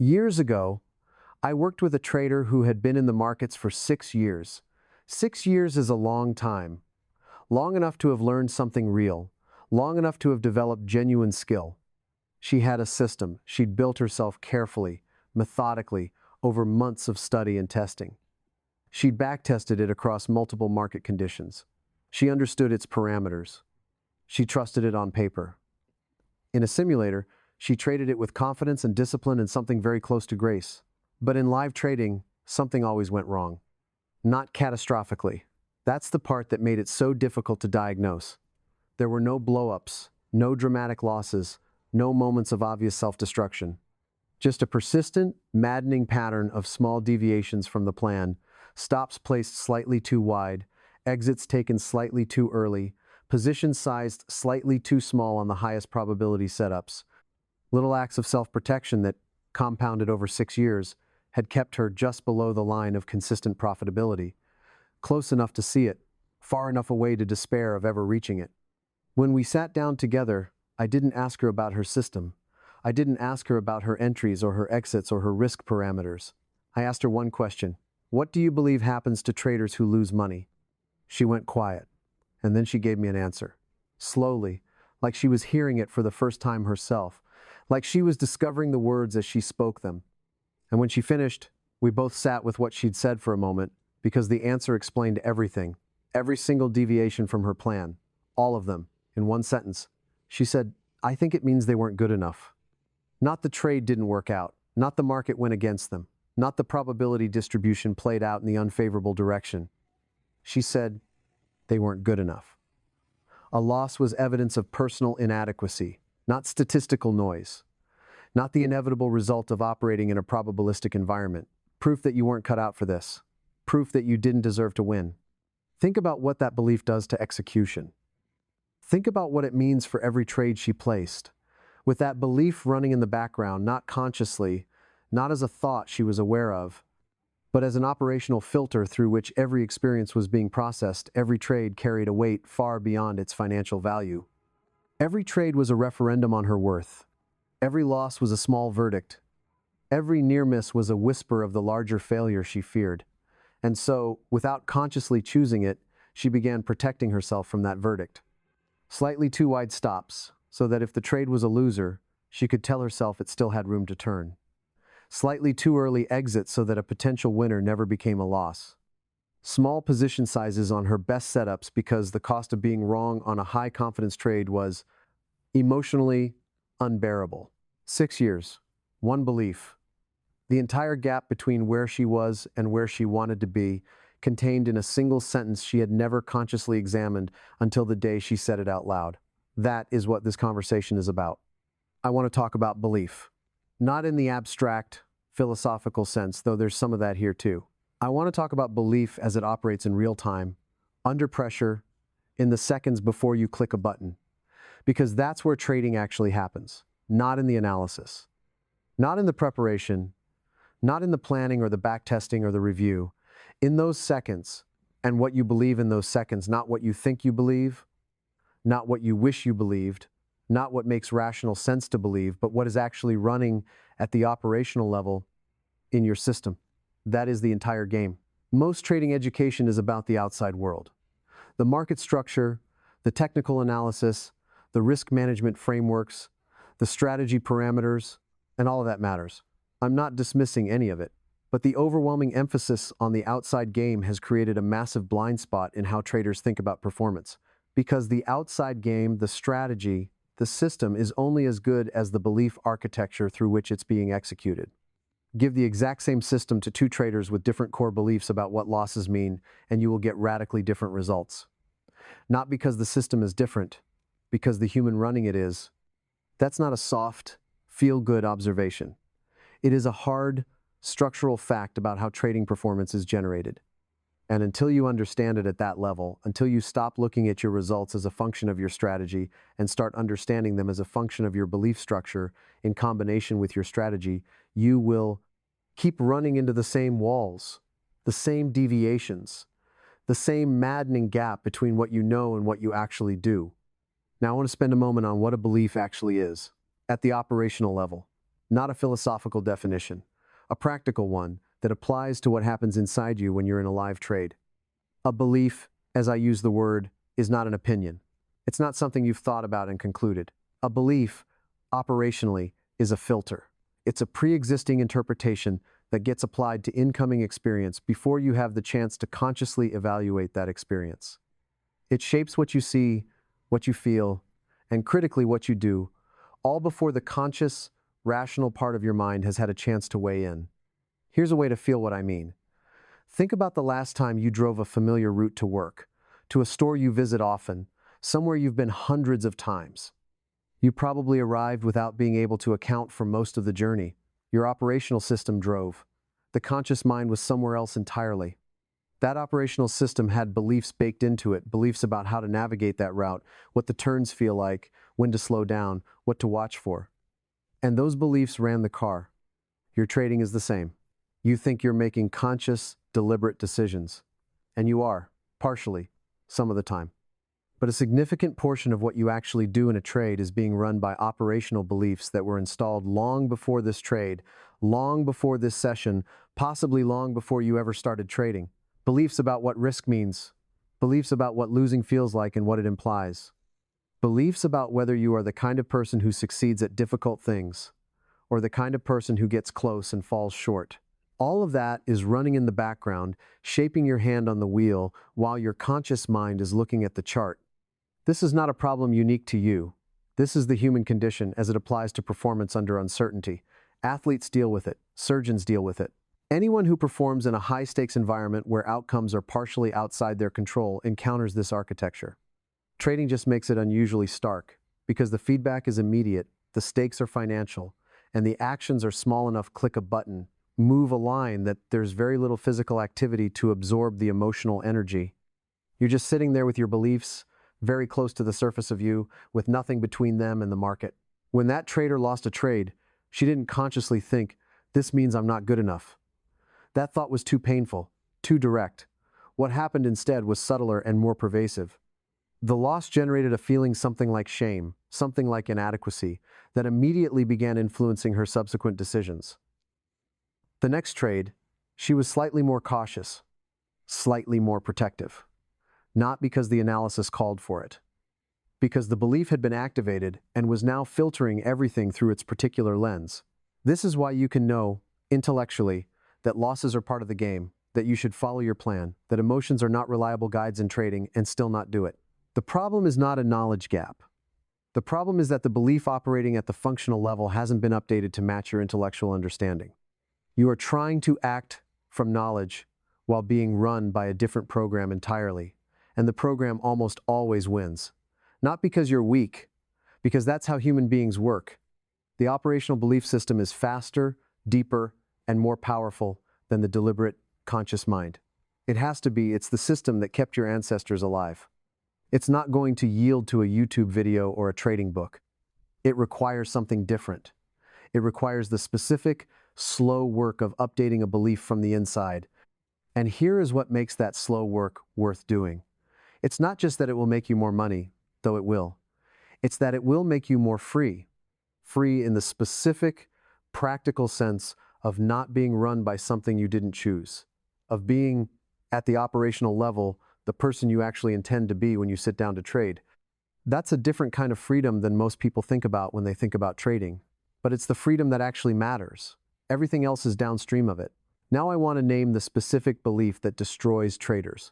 Years ago, I worked with a trader who had been in the markets for 6 years. 6 years is a long time, long enough to have learned something real, long enough to have developed genuine skill. She had a system. She'd built herself carefully, methodically, over months of study and testing. She'd backtested it across multiple market conditions. She understood its parameters. She trusted it on paper. In a simulator, she traded it with confidence and discipline and something very close to grace. But in live trading, something always went wrong. Not catastrophically. That's the part that made it so difficult to diagnose. There were no blow-ups, no dramatic losses, no moments of obvious self-destruction. Just a persistent, maddening pattern of small deviations from the plan, stops placed slightly too wide, exits taken slightly too early, positions sized slightly too small on the highest probability setups. Little acts of self-protection that, compounded over 6 years, had kept her just below the line of consistent profitability, close enough to see it, far enough away to despair of ever reaching it. When we sat down together, I didn't ask her about her system. I didn't ask her about her entries or her exits or her risk parameters. I asked her one question: what do you believe happens to traders who lose money? She went quiet, and then she gave me an answer. Slowly, like she was hearing it for the first time herself, like she was discovering the words as she spoke them. And when she finished, we both sat with what she'd said for a moment, because the answer explained everything, every single deviation from her plan, all of them, in one sentence. She said, "I think it means they weren't good enough." Not the trade didn't work out, not the market went against them, not the probability distribution played out in the unfavorable direction. She said, they weren't good enough. A loss was evidence of personal inadequacy, not statistical noise, not the inevitable result of operating in a probabilistic environment, proof that you weren't cut out for this, proof that you didn't deserve to win. Think about what that belief does to execution. Think about what it means for every trade she placed. With that belief running in the background, not consciously, not as a thought she was aware of, but as an operational filter through which every experience was being processed, every trade carried a weight far beyond its financial value. Every trade was a referendum on her worth. Every loss was a small verdict. Every near miss was a whisper of the larger failure she feared. And so, without consciously choosing it, she began protecting herself from that verdict. Slightly too wide stops, so that if the trade was a loser, she could tell herself it still had room to turn. Slightly too early exits so that a potential winner never became a loss. Small position sizes on her best setups because the cost of being wrong on a high-confidence trade was emotionally unbearable. 6 years, one belief. The entire gap between where she was and where she wanted to be, contained in a single sentence she had never consciously examined until the day she said it out loud. That is what this conversation is about. I want to talk about belief. Not in the abstract, philosophical sense, though there's some of that here too. I want to talk about belief as it operates in real time, under pressure, in the seconds before you click a button. Because that's where trading actually happens, not in the analysis, not in the preparation, not in the planning or the backtesting or the review. In those seconds, and what you believe in those seconds, not what you think you believe, not what you wish you believed, not what makes rational sense to believe, but what is actually running at the operational level in your system. That is the entire game. Most trading education is about the outside world. The market structure, the technical analysis, the risk management frameworks, the strategy parameters, and all of that matters. I'm not dismissing any of it, but the overwhelming emphasis on the outside game has created a massive blind spot in how traders think about performance. Because the outside game, the strategy, the system is only as good as the belief architecture through which it's being executed. Give the exact same system to two traders with different core beliefs about what losses mean, and you will get radically different results. Not because the system is different, because the human running it is. That's not a soft, feel-good observation. It is a hard, structural fact about how trading performance is generated. And until you understand it at that level, until you stop looking at your results as a function of your strategy and start understanding them as a function of your belief structure in combination with your strategy, you will keep running into the same walls, the same deviations, the same maddening gap between what you know and what you actually do. Now I want to spend a moment on what a belief actually is, at the operational level. not a philosophical definition, a practical one that applies to what happens inside you when you're in a live trade. A belief, as I use the word, is not an opinion. It's not something you've thought about and concluded. A belief, operationally, is a filter. It's a pre-existing interpretation that gets applied to incoming experience before you have the chance to consciously evaluate that experience. It shapes what you see, what you feel, and critically what you do, all before the conscious, rational part of your mind has had a chance to weigh in. Here's a way to feel what I mean. Think about the last time you drove a familiar route to work, to a store you visit often, somewhere you've been hundreds of times. You probably arrived without being able to account for most of the journey. Your operational system drove. The conscious mind was somewhere else entirely. That operational system had beliefs baked into it, beliefs about how to navigate that route, what the turns feel like, when to slow down, what to watch for. And those beliefs ran the car. Your trading is the same. You think you're making conscious, deliberate decisions. And you are, partially, some of the time. But a significant portion of what you actually do in a trade is being run by operational beliefs that were installed long before this trade, long before this session, possibly long before you ever started trading. Beliefs about what risk means. Beliefs about what losing feels like and what it implies. Beliefs about whether you are the kind of person who succeeds at difficult things, or the kind of person who gets close and falls short. All of that is running in the background, shaping your hand on the wheel while your conscious mind is looking at the chart. This is not a problem unique to you. This is the human condition as it applies to performance under uncertainty. Athletes deal with it. Surgeons deal with it. Anyone who performs in a high-stakes environment where outcomes are partially outside their control encounters this architecture. Trading just makes it unusually stark, because the feedback is immediate, the stakes are financial, and the actions are small enough click a button, move a line that there's very little physical activity to absorb the emotional energy. You're just sitting there with your beliefs, very close to the surface of you, with nothing between them and the market. When that trader lost a trade, she didn't consciously think, "This means I'm not good enough." That thought was too painful, too direct. What happened instead was subtler and more pervasive. The loss generated a feeling something like shame, something like inadequacy, that immediately began influencing her subsequent decisions. The next trade, she was slightly more cautious, slightly more protective. Not because the analysis called for it, because the belief had been activated and was now filtering everything through its particular lens. This is why you can know, intellectually, that losses are part of the game, that you should follow your plan, that emotions are not reliable guides in trading and still not do it. The problem is not a knowledge gap. The problem is that the belief operating at the functional level hasn't been updated to match your intellectual understanding. You are trying to act from knowledge while being run by a different program entirely. And the program almost always wins. Not because you're weak, because that's how human beings work. The operational belief system is faster, deeper, and more powerful than the deliberate, conscious mind. It has to be. It's the system that kept your ancestors alive. It's not going to yield to a YouTube video or a trading book. It requires something different. It requires the specific, slow work of updating a belief from the inside. And here is what makes that slow work worth doing. It's not just that it will make you more money, though it will. It's that it will make you more free. Free in the specific, practical sense of not being run by something you didn't choose. Of being, at the operational level, the person you actually intend to be when you sit down to trade. That's a different kind of freedom than most people think about when they think about trading. But it's the freedom that actually matters. Everything else is downstream of it. Now I want to name the specific belief that destroys traders.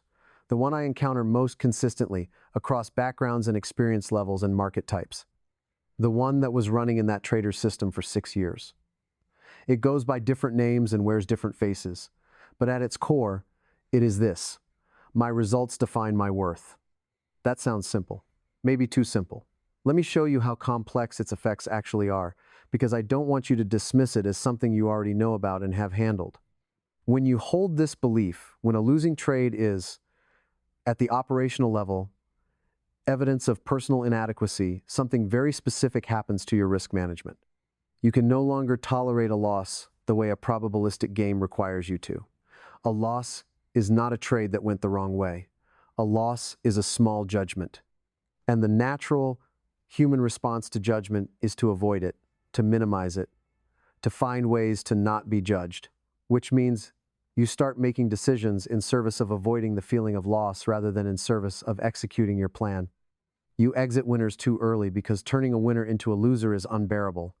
The one I encounter most consistently across backgrounds and experience levels and market types. The one that was running in that trader's system for 6 years. It goes by different names and wears different faces, but at its core, it is this: my results define my worth. That sounds simple, maybe too simple. Let me show you how complex its effects actually are, because I don't want you to dismiss it as something you already know about and have handled. When you hold this belief, when a losing trade is, at the operational level, evidence of personal inadequacy, something very specific happens to your risk management. You can no longer tolerate a loss the way a probabilistic game requires you to. A loss is not a trade that went the wrong way. A loss is a small judgment. And the natural human response to judgment is to avoid it, to minimize it, to find ways to not be judged, which means you start making decisions in service of avoiding the feeling of loss rather than in service of executing your plan. You exit winners too early because turning a winner into a loser is unbearable,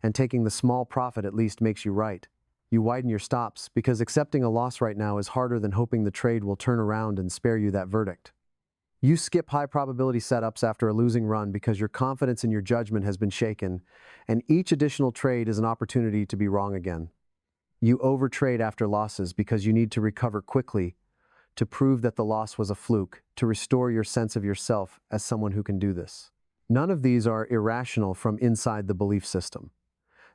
and taking the small profit at least makes you right. You widen your stops because accepting a loss right now is harder than hoping the trade will turn around and spare you that verdict. You skip high probability setups after a losing run because your confidence in your judgment has been shaken, and each additional trade is an opportunity to be wrong again. You overtrade after losses because you need to recover quickly to prove that the loss was a fluke, to restore your sense of yourself as someone who can do this. None of these are irrational from inside the belief system.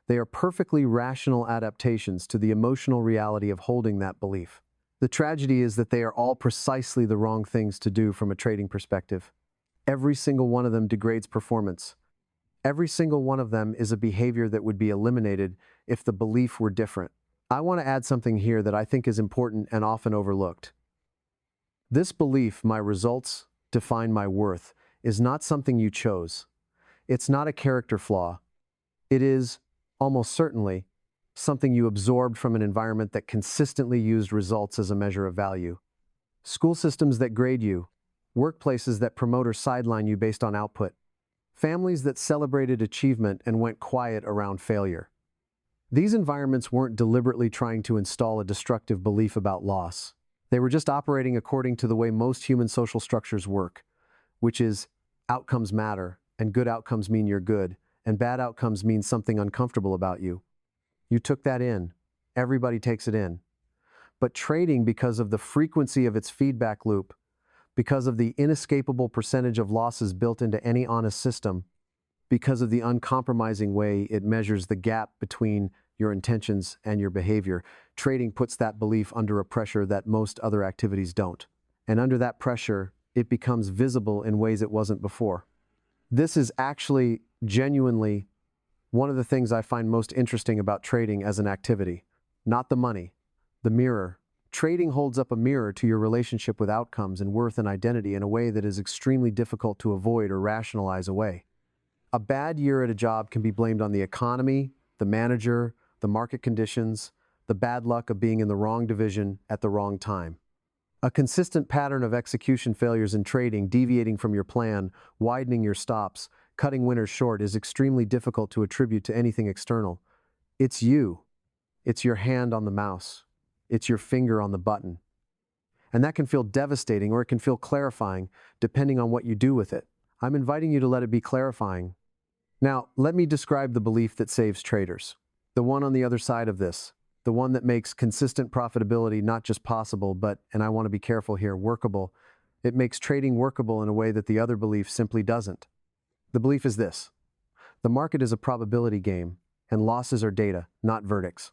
They are perfectly rational adaptations to the emotional reality of holding that belief. The tragedy is that they are all precisely the wrong things to do from a trading perspective. Every single one of them degrades performance. Every single one of them is a behavior that would be eliminated if the belief were different. I want to add something here that I think is important and often overlooked. This belief, my results define my worth, is not something you chose. It's not a character flaw. It is, almost certainly, something you absorbed from an environment that consistently used results as a measure of value. School systems that grade you, workplaces that promote or sideline you based on output, families that celebrated achievement and went quiet around failure. These environments weren't deliberately trying to install a destructive belief about loss. They were just operating according to the way most human social structures work, which is outcomes matter, and good outcomes mean you're good, and bad outcomes mean something uncomfortable about you. You took that in. Everybody takes it in. But trading, because of the frequency of its feedback loop, because of the inescapable percentage of losses built into any honest system, because of the uncompromising way it measures the gap between your intentions and your behavior, trading puts that belief under a pressure that most other activities don't. And under that pressure, it becomes visible in ways it wasn't before. This is actually genuinely one of the things I find most interesting about trading as an activity. Not the money, the mirror. Trading holds up a mirror to your relationship with outcomes and worth and identity in a way that is extremely difficult to avoid or rationalize away. A bad year at a job can be blamed on the economy, the manager, the market conditions, the bad luck of being in the wrong division at the wrong time. A consistent pattern of execution failures in trading, deviating from your plan, widening your stops, cutting winners short is extremely difficult to attribute to anything external. It's you. It's your hand on the mouse. It's your finger on the button. And that can feel devastating or it can feel clarifying, depending on what you do with it. I'm inviting you to let it be clarifying. Now, let me describe the belief that saves traders. The one on the other side of this. The one that makes consistent profitability not just possible, but, and I want to be careful here, workable. It makes trading workable in a way that the other belief simply doesn't. The belief is this: the market is a probability game, and losses are data, not verdicts.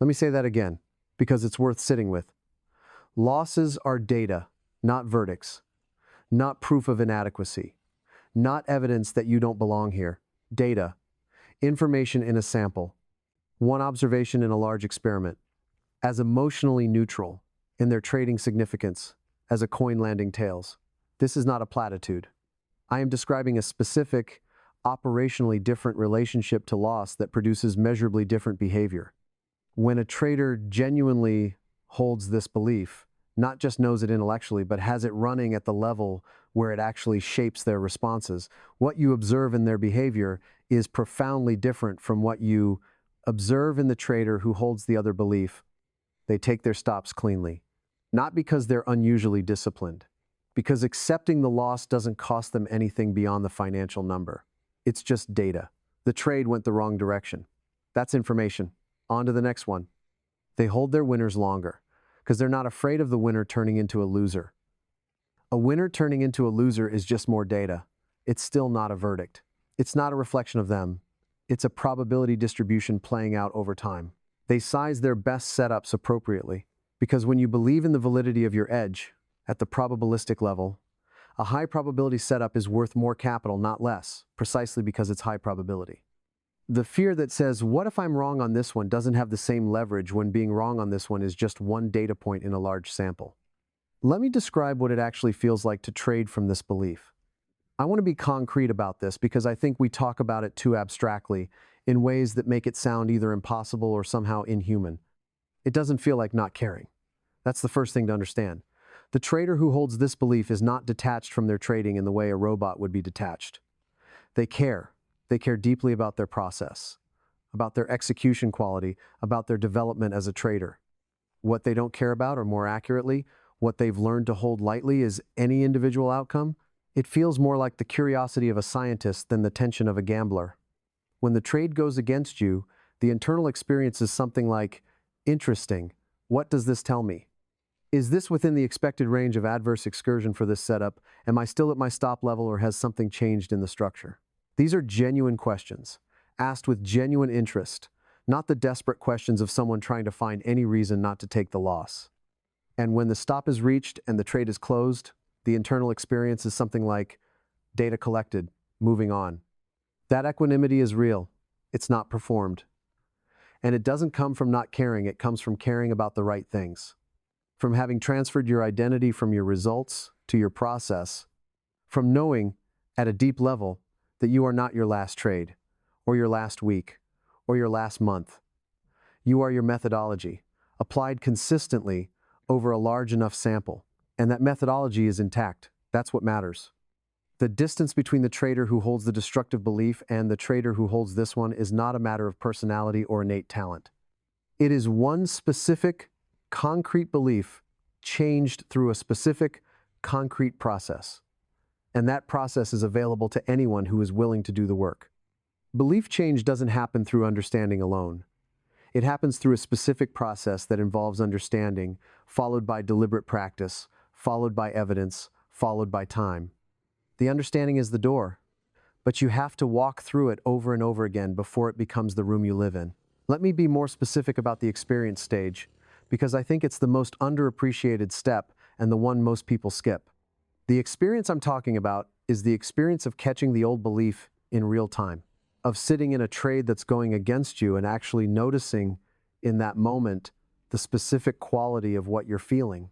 Let me say that again, because it's worth sitting with. Losses are data, not verdicts, not proof of inadequacy, not evidence that you don't belong here. Data, information in a sample, one observation in a large experiment, as emotionally neutral in their trading significance as a coin landing tails. This is not a platitude. I am describing a specific, operationally different relationship to loss that produces measurably different behavior. When a trader genuinely holds this belief, not just knows it intellectually, but has it running at the level where it actually shapes their responses, what you observe in their behavior is profoundly different from what you observe in the trader who holds the other belief. They take their stops cleanly, not because they're unusually disciplined, because accepting the loss doesn't cost them anything beyond the financial number. It's just data. The trade went the wrong direction. That's information. On to the next one. They hold their winners longer because they're not afraid of the winner turning into a loser. A winner turning into a loser is just more data. It's still not a verdict. It's not a reflection of them. It's a probability distribution playing out over time. They size their best setups appropriately because when you believe in the validity of your edge at the probabilistic level, a high probability setup is worth more capital, not less, precisely because it's high probability. The fear that says, what if I'm wrong on this one, doesn't have the same leverage when being wrong on this one is just one data point in a large sample. Let me describe what it actually feels like to trade from this belief. I want to be concrete about this because I think we talk about it too abstractly in ways that make it sound either impossible or somehow inhuman. It doesn't feel like not caring. That's the first thing to understand. The trader who holds this belief is not detached from their trading in the way a robot would be detached. They care. They care deeply about their process, about their execution quality, about their development as a trader. What they don't care about, or more accurately, what they've learned to hold lightly, is any individual outcome. It feels more like the curiosity of a scientist than the tension of a gambler. When the trade goes against you, the internal experience is something like, interesting, what does this tell me? Is this within the expected range of adverse excursion for this setup? Am I still at my stop level, or has something changed in the structure? These are genuine questions, asked with genuine interest, not the desperate questions of someone trying to find any reason not to take the loss. And when the stop is reached and the trade is closed, the internal experience is something like, data collected, moving on. That equanimity is real. It's not performed. And it doesn't come from not caring, it comes from caring about the right things. From having transferred your identity from your results to your process. From knowing, at a deep level, that you are not your last trade, or your last week, or your last month. You are your methodology, applied consistently over a large enough sample. And that methodology is intact. That's what matters. The distance between the trader who holds the destructive belief and the trader who holds this one is not a matter of personality or innate talent. It is one specific, concrete belief changed through a specific, concrete process. And that process is available to anyone who is willing to do the work. Belief change doesn't happen through understanding alone. It happens through a specific process that involves understanding, followed by deliberate practice, followed by evidence, followed by time. The understanding is the door, but you have to walk through it over and over again before it becomes the room you live in. Let me be more specific about the experience stage, because I think it's the most underappreciated step and the one most people skip. The experience I'm talking about is the experience of catching the old belief in real time, of sitting in a trade that's going against you and actually noticing in that moment the specific quality of what you're feeling.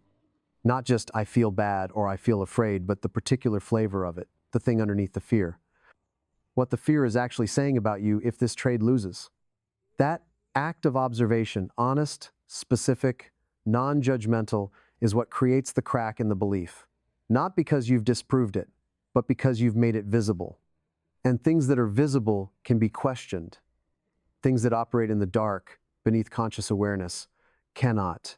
Not just I feel bad or I feel afraid, but the particular flavor of it, the thing underneath the fear. What the fear is actually saying about you if this trade loses. That act of observation, honest, specific, non-judgmental, is what creates the crack in the belief. Not because you've disproved it, but because you've made it visible. And things that are visible can be questioned. Things that operate in the dark, beneath conscious awareness, cannot.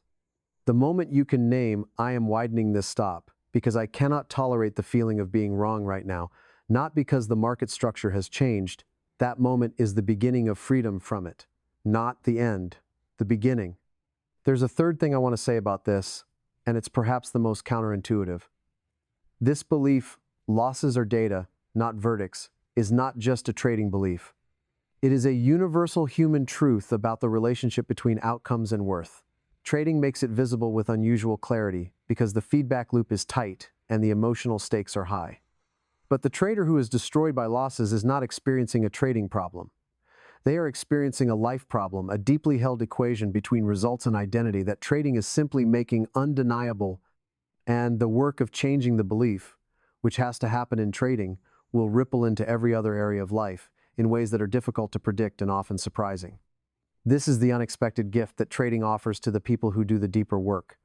The moment you can name, I am widening this stop, because I cannot tolerate the feeling of being wrong right now, not because the market structure has changed, that moment is the beginning of freedom from it. Not the end, the beginning. There's a third thing I want to say about this, and it's perhaps the most counterintuitive. This belief, losses are data, not verdicts, is not just a trading belief. It is a universal human truth about the relationship between outcomes and worth. Trading makes it visible with unusual clarity because the feedback loop is tight and the emotional stakes are high. But the trader who is destroyed by losses is not experiencing a trading problem. They are experiencing a life problem, a deeply held equation between results and identity that trading is simply making undeniable, and the work of changing the belief, which has to happen in trading, will ripple into every other area of life in ways that are difficult to predict and often surprising. This is the unexpected gift that trading offers to the people who do the deeper work.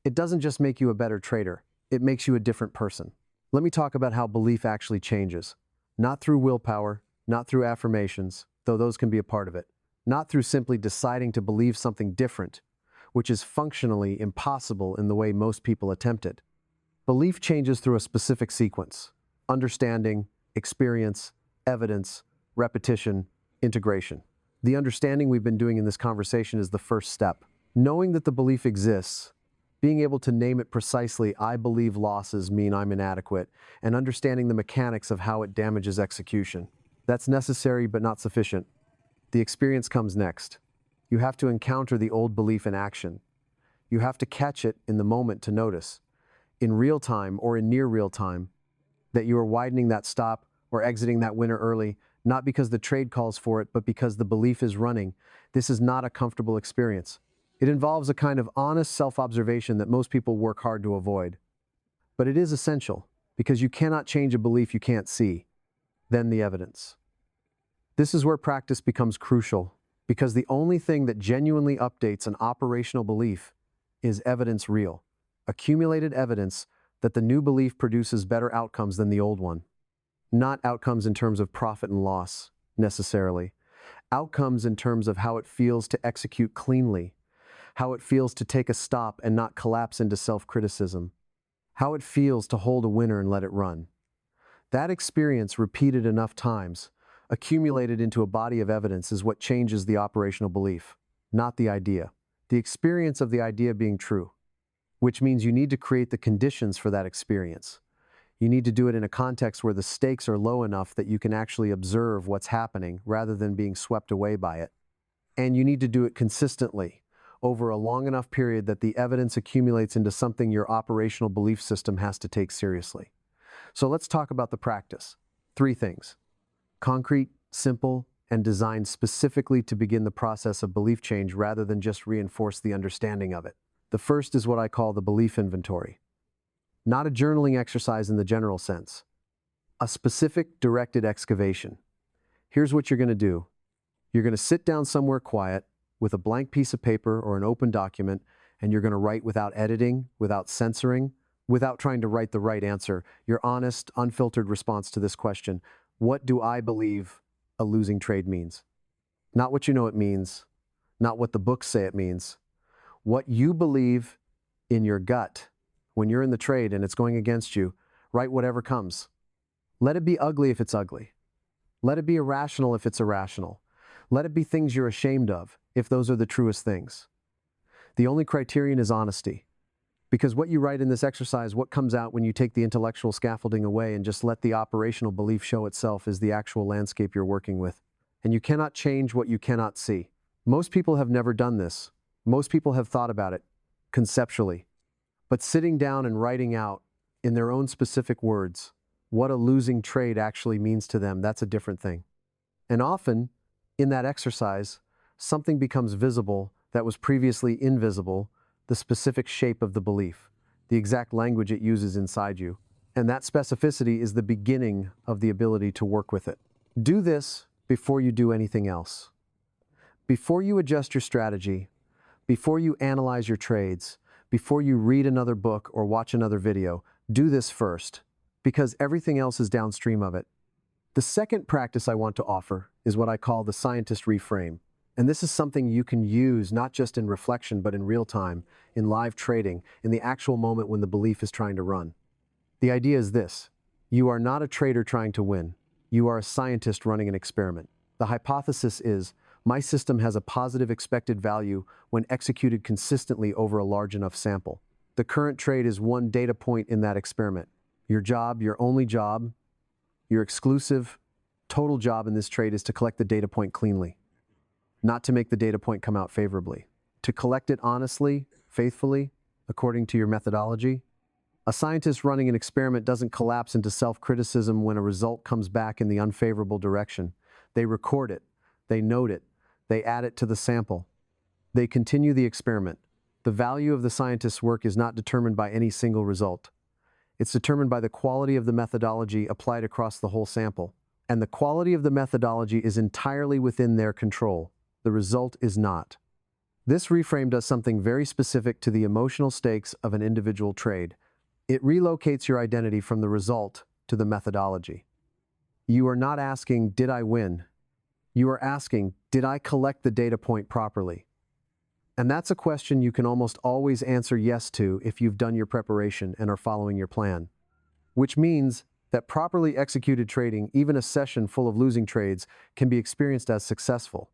It doesn't just make you a better trader, it makes you a different person. Let me talk about how belief actually changes. Not through willpower, not through affirmations, though those can be a part of it. Not through simply deciding to believe something different, which is functionally impossible in the way most people attempt it. Belief changes through a specific sequence: understanding, experience, evidence, repetition, integration. The understanding we've been doing in this conversation is the first step. Knowing that the belief exists, being able to name it precisely, I believe losses mean I'm inadequate, and understanding the mechanics of how it damages execution. That's necessary but not sufficient. The experience comes next. You have to encounter the old belief in action. You have to catch it in the moment to notice, in real time or in near real time, that you are widening that stop or exiting that winner early, not because the trade calls for it, but because the belief is running. This is not a comfortable experience. It involves a kind of honest self-observation that most people work hard to avoid. But it is essential, because you cannot change a belief you can't see. Then the evidence. This is where practice becomes crucial, because the only thing that genuinely updates an operational belief is evidence real, accumulated evidence that the new belief produces better outcomes than the old one. Not outcomes in terms of profit and loss, necessarily. Outcomes in terms of how it feels to execute cleanly, how it feels to take a stop and not collapse into self-criticism, how it feels to hold a winner and let it run. That experience, repeated enough times, accumulated into a body of evidence, is what changes the operational belief, not the idea. The experience of the idea being true, which means you need to create the conditions for that experience. You need to do it in a context where the stakes are low enough that you can actually observe what's happening rather than being swept away by it. And you need to do it consistently, over a long enough period that the evidence accumulates into something your operational belief system has to take seriously. So let's talk about the practice. 3 things: concrete, simple, and designed specifically to begin the process of belief change rather than just reinforce the understanding of it. The first is what I call the belief inventory. Not a journaling exercise in the general sense. A specific, directed excavation. Here's what you're going to do. You're going to sit down somewhere quiet with a blank piece of paper or an open document, and you're going to write without editing, without censoring, without trying to write the right answer. Your honest, unfiltered response to this question: what do I believe a losing trade means? Not what you know it means, not what the books say it means. What you believe in your gut when you're in the trade and it's going against you. Write whatever comes. Let it be ugly if it's ugly. Let it be irrational if it's irrational. Let it be things you're ashamed of, if those are the truest things. The only criterion is honesty. Because what you write in this exercise, what comes out when you take the intellectual scaffolding away and just let the operational belief show itself, is the actual landscape you're working with. And you cannot change what you cannot see. Most people have never done this. Most people have thought about it, conceptually. But sitting down and writing out, in their own specific words, what a losing trade actually means to them, that's a different thing. And often, in that exercise, something becomes visible that was previously invisible: the specific shape of the belief, the exact language it uses inside you. And that specificity is the beginning of the ability to work with it. Do this before you do anything else. Before you adjust your strategy, before you analyze your trades, before you read another book or watch another video, do this first, because everything else is downstream of it. The second practice I want to offer is what I call the scientist reframe. And this is something you can use not just in reflection, but in real time, in live trading, in the actual moment when the belief is trying to run. The idea is this: you are not a trader trying to win. You are a scientist running an experiment. The hypothesis is, my system has a positive expected value when executed consistently over a large enough sample. The current trade is one data point in that experiment. Your job, your only job, your exclusive, total job in this trade is to collect the data point cleanly. Not to make the data point come out favorably. To collect it honestly, faithfully, according to your methodology. A scientist running an experiment doesn't collapse into self-criticism when a result comes back in the unfavorable direction. They record it, they note it, they add it to the sample. They continue the experiment. The value of the scientist's work is not determined by any single result. It's determined by the quality of the methodology applied across the whole sample. And the quality of the methodology is entirely within their control. The result is not. This reframe does something very specific to the emotional stakes of an individual trade. It relocates your identity from the result to the methodology. You are not asking, did I win? You are asking, did I collect the data point properly? And that's a question you can almost always answer yes to if you've done your preparation and are following your plan. Which means that properly executed trading, even a session full of losing trades, can be experienced as successful.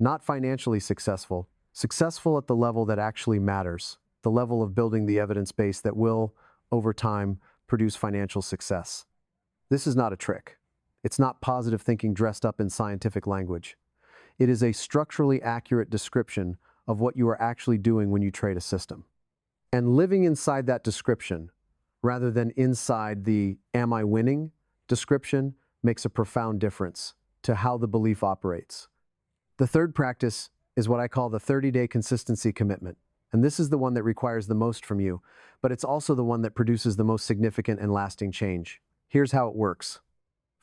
Not financially successful, successful at the level that actually matters, the level of building the evidence base that will, over time, produce financial success. This is not a trick. It's not positive thinking dressed up in scientific language. It is a structurally accurate description of what you are actually doing when you trade a system. And living inside that description, rather than inside the "am I winning" description, makes a profound difference to how the belief operates. The third practice is what I call the 30-day consistency commitment. And this is the one that requires the most from you, but it's also the one that produces the most significant and lasting change. Here's how it works.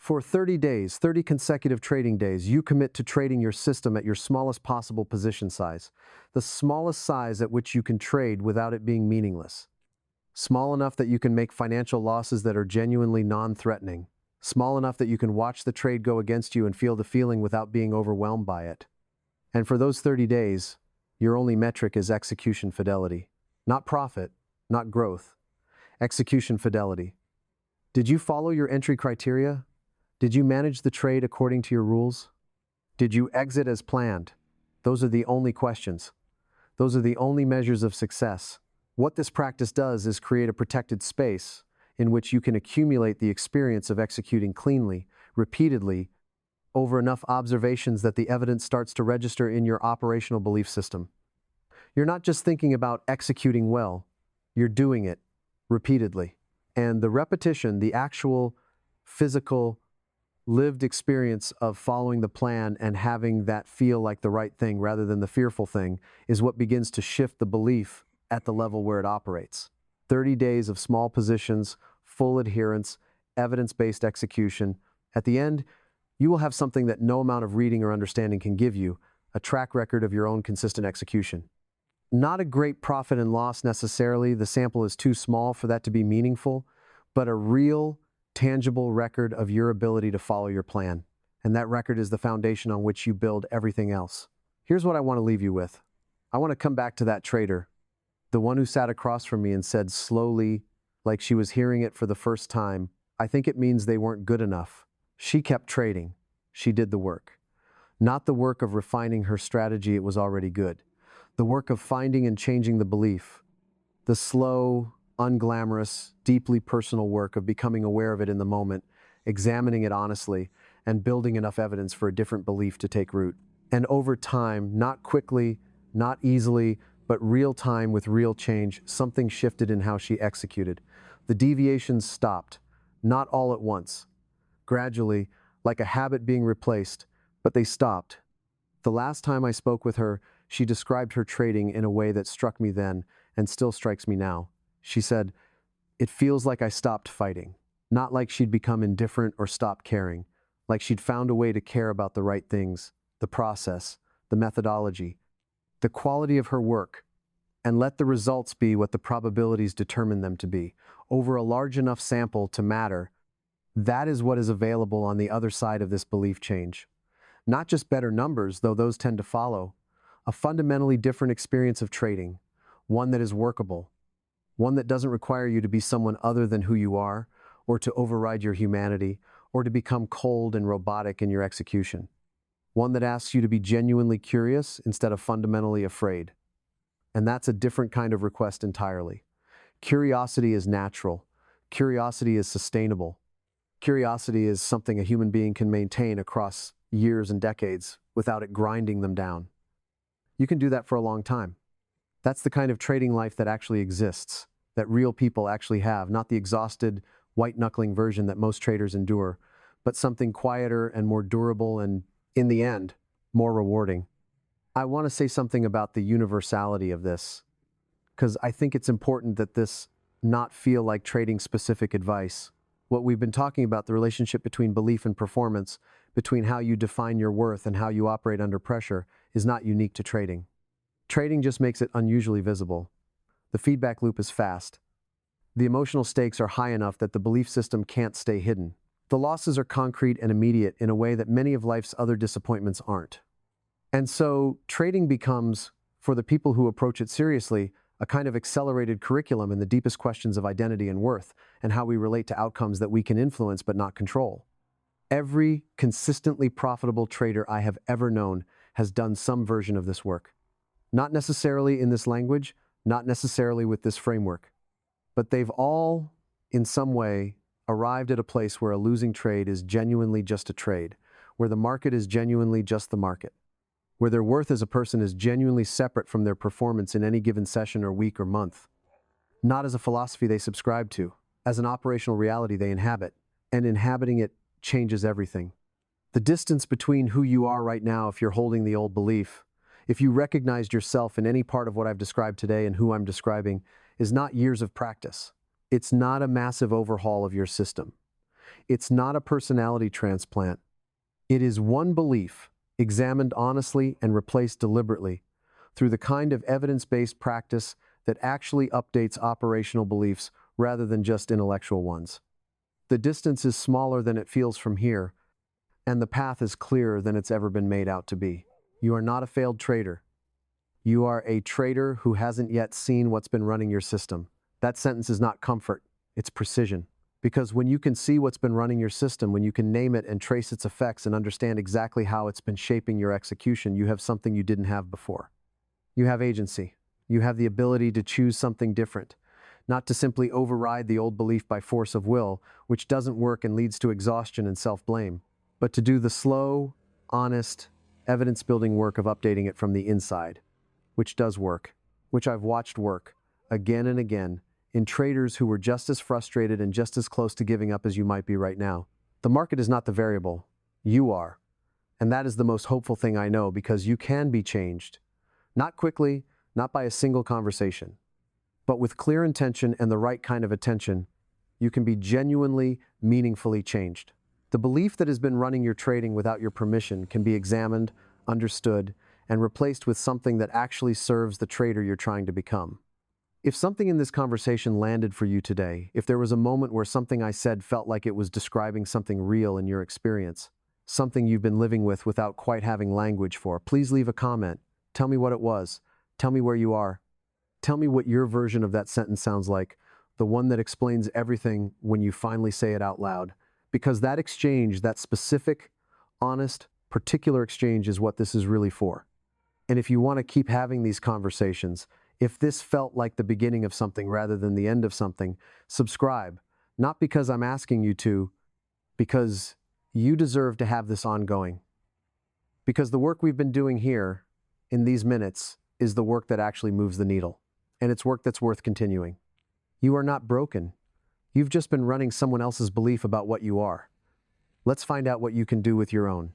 For 30 days, 30 consecutive trading days, you commit to trading your system at your smallest possible position size, the smallest size at which you can trade without it being meaningless. Small enough that you can make financial losses that are genuinely non-threatening. Small enough that you can watch the trade go against you and feel the feeling without being overwhelmed by it. And for those 30 days, your only metric is execution fidelity. Not profit, not growth. Execution fidelity. Did you follow your entry criteria? Did you manage the trade according to your rules? Did you exit as planned? Those are the only questions. Those are the only measures of success. What this practice does is create a protected space in which you can accumulate the experience of executing cleanly, repeatedly, over enough observations that the evidence starts to register in your operational belief system. You're not just thinking about executing well, you're doing it repeatedly. And the repetition, the actual physical, lived experience of following the plan and having that feel like the right thing rather than the fearful thing is what begins to shift the belief at the level where it operates. 30 days of small positions, full adherence, evidence-based execution. At the end, you will have something that no amount of reading or understanding can give you, a track record of your own consistent execution. Not a great profit and loss necessarily, the sample is too small for that to be meaningful, but a real, tangible record of your ability to follow your plan. And that record is the foundation on which you build everything else. Here's what I want to leave you with. I want to come back to that trader, the one who sat across from me and said slowly, like she was hearing it for the first time, "I think it means they weren't good enough." She kept trading. She did the work. Not the work of refining her strategy, it was already good. The work of finding and changing the belief. The slow, unglamorous, deeply personal work of becoming aware of it in the moment, examining it honestly, and building enough evidence for a different belief to take root. And over time, not quickly, not easily, but real time with real change, something shifted in how she executed. The deviations stopped, not all at once. Gradually, like a habit being replaced, but they stopped. The last time I spoke with her, she described her trading in a way that struck me then and still strikes me now. She said, "It feels like I stopped fighting." Not like she'd become indifferent or stopped caring, like she'd found a way to care about the right things, the process, the methodology, the quality of her work, and let the results be what the probabilities determine them to be, over a large enough sample to matter. That is what is available on the other side of this belief change. Not just better numbers, though those tend to follow, a fundamentally different experience of trading, one that is workable, one that doesn't require you to be someone other than who you are, or to override your humanity, or to become cold and robotic in your execution. One that asks you to be genuinely curious instead of fundamentally afraid. And that's a different kind of request entirely. Curiosity is natural. Curiosity is sustainable. Curiosity is something a human being can maintain across years and decades without it grinding them down. You can do that for a long time. That's the kind of trading life that actually exists, that real people actually have, not the exhausted, white-knuckling version that most traders endure, but something quieter and more durable and, in the end, more rewarding. I want to say something about the universality of this, because I think it's important that this not feel like trading specific advice. What we've been talking about, the relationship between belief and performance, between how you define your worth and how you operate under pressure, is not unique to trading. Trading just makes it unusually visible. The feedback loop is fast. The emotional stakes are high enough that the belief system can't stay hidden. The losses are concrete and immediate in a way that many of life's other disappointments aren't. And so trading becomes, for the people who approach it seriously, a kind of accelerated curriculum in the deepest questions of identity and worth, and how we relate to outcomes that we can influence but not control. Every consistently profitable trader I have ever known has done some version of this work. Not necessarily in this language, not necessarily with this framework, but they've all, in some way, arrived at a place where a losing trade is genuinely just a trade, where the market is genuinely just the market, where their worth as a person is genuinely separate from their performance in any given session or week or month, not as a philosophy they subscribe to, as an operational reality they inhabit, and inhabiting it changes everything. The distance between who you are right now if you're holding the old belief, if you recognized yourself in any part of what I've described today and who I'm describing, is not years of practice. It's not a massive overhaul of your system. It's not a personality transplant. It is one belief, examined honestly and replaced deliberately, through the kind of evidence-based practice that actually updates operational beliefs rather than just intellectual ones. The distance is smaller than it feels from here, and the path is clearer than it's ever been made out to be. You are not a failed trader. You are a trader who hasn't yet seen what's been running your system. That sentence is not comfort, it's precision. Because when you can see what's been running your system, when you can name it and trace its effects and understand exactly how it's been shaping your execution, you have something you didn't have before. You have agency. You have the ability to choose something different, not to simply override the old belief by force of will, which doesn't work and leads to exhaustion and self-blame, but to do the slow, honest, evidence-building work of updating it from the inside, which does work, which I've watched work again and again in traders who were just as frustrated and just as close to giving up as you might be right now. The market is not the variable. You are. And that is the most hopeful thing I know, because you can be changed. Not quickly, not by a single conversation, but with clear intention and the right kind of attention, you can be genuinely, meaningfully changed. The belief that has been running your trading without your permission can be examined, understood, and replaced with something that actually serves the trader you're trying to become. If something in this conversation landed for you today, if there was a moment where something I said felt like it was describing something real in your experience, something you've been living with without quite having language for, please leave a comment. Tell me what it was. Tell me where you are. Tell me what your version of that sentence sounds like, the one that explains everything when you finally say it out loud. Because that exchange, that specific, honest, particular exchange is what this is really for. And if you want to keep having these conversations, if this felt like the beginning of something rather than the end of something, subscribe. Not because I'm asking you to, because you deserve to have this ongoing. Because the work we've been doing here, in these minutes, is the work that actually moves the needle. And it's work that's worth continuing. You are not broken. You've just been running someone else's belief about what you are. Let's find out what you can do with your own.